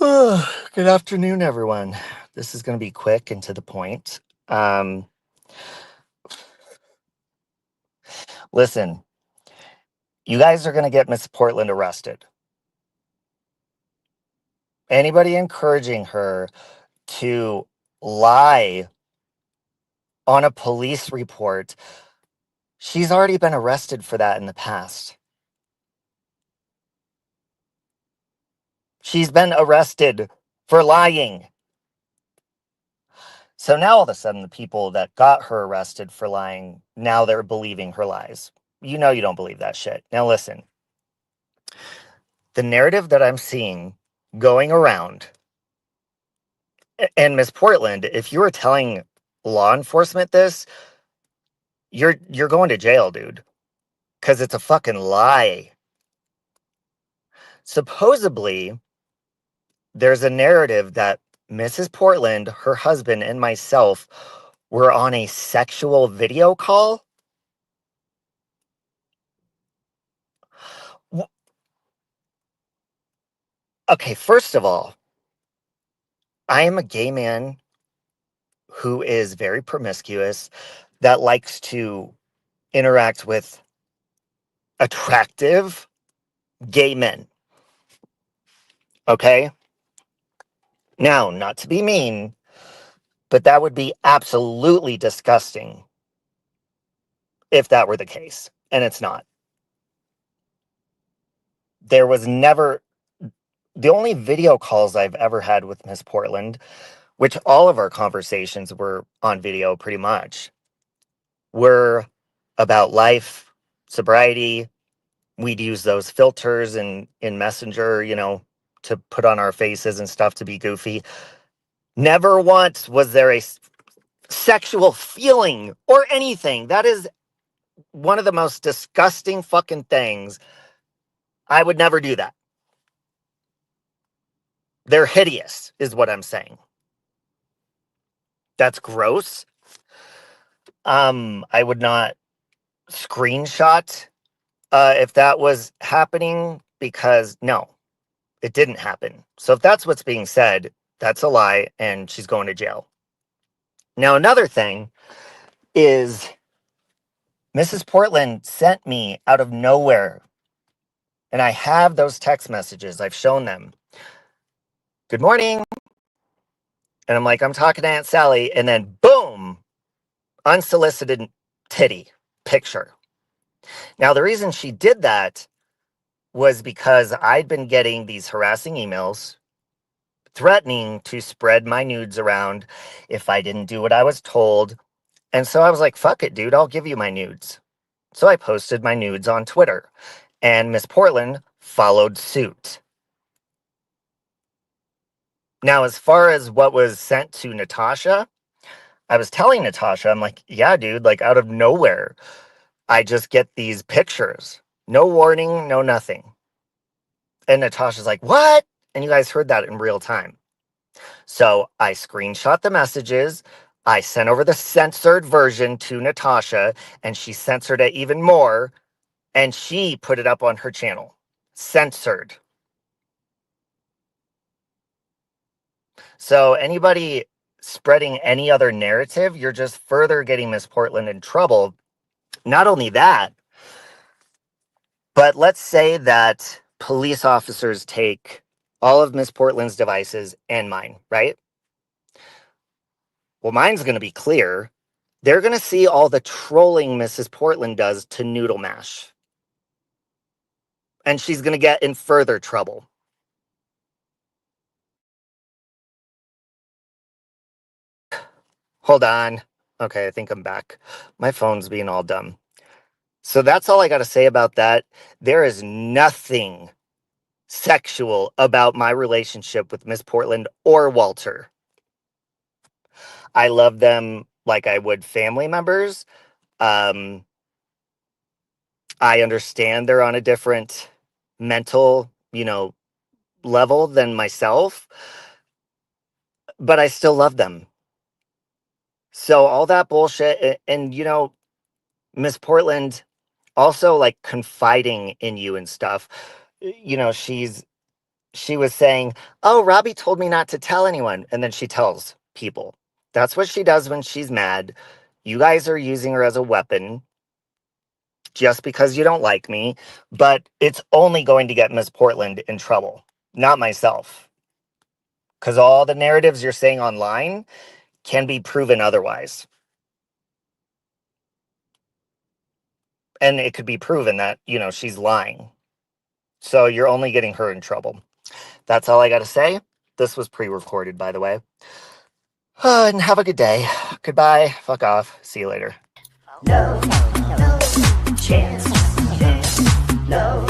Good afternoon, everyone. This is going to be quick and to the point. Listen, you guys are going to get Miss Portland arrested. Anybody encouraging her to lie on a police report, she's already been arrested for that in the past. She's been arrested for lying. So now all of a sudden, the people that got her arrested for lying, now they're believing her lies. You know you don't believe that shit. Now listen, the narrative that I'm seeing going around, and Miss Portland, if you were telling law enforcement this, you're going to jail, dude, because it's a fucking lie. Supposedly, there's a narrative that Mrs. Portland, her husband, and myself were on a sexual video call. Okay, first of all, I am a gay man who is very promiscuous, that likes to interact with attractive gay men. Okay? Now, not to be mean, but that would be absolutely disgusting if that were the case. And it's not. There was never, the only video calls I've ever had with Miss Portland, which all of our conversations were on video pretty much, were about life, sobriety. We'd use those filters in Messenger, to put on our faces and stuff to be goofy. Never once was there a sexual feeling or anything. That is one of the most disgusting fucking things. I would never do that. They're hideous, is what I'm saying. That's gross. I would not screenshot if that was happening, because no, it didn't happen. So if that's what's being said, that's a lie, and she's going to jail. Now, another thing is Mrs. Portland sent me out of nowhere, and I have those text messages. I've shown them. Good morning. And I'm like, I'm talking to Aunt Sally, and then boom, unsolicited titty picture. Now, the reason she did that was because I'd been getting these harassing emails threatening to spread my nudes around if I didn't do what I was told. And so I was like, fuck it, dude, I'll give you my nudes. So I posted my nudes on Twitter, and Miss Portland followed suit. Now, as far as what was sent to Natasha, I was telling Natasha, I'm like, yeah, dude, like out of nowhere, I just get these pictures. No warning, no nothing. And Natasha's like, what? And you guys heard that in real time. So I screenshot the messages. I sent over the censored version to Natasha, and she censored it even more. And she put it up on her channel. Censored. So anybody spreading any other narrative, you're just further getting Miss Portland in trouble. Not only that, but let's say that police officers take all of Miss Portland's devices and mine, right? Well, mine's going to be clear. They're going to see all the trolling Mrs. Portland does to Noodle Mash. And she's going to get in further trouble. Hold on. Okay, I think I'm back. My phone's being all dumb. So that's all I got to say about that. There is nothing sexual about my relationship with Miss Portland or Walter. I love them like I would family members. I understand they're on a different mental, level than myself, but I still love them. So all that bullshit, and Miss Portland also like confiding in you and stuff. She's she was saying, oh, Robbie told me not to tell anyone. And then she tells people. That's what she does when she's mad. You guys are using her as a weapon just because you don't like me, but it's only going to get Miss Portland in trouble, not myself. Because all the narratives you're saying online can be proven otherwise. And it could be proven that, she's lying. So you're only getting her in trouble. That's all I got to say. This was pre-recorded, by the way. And have a good day. Goodbye. Fuck off. See you later. No chance. No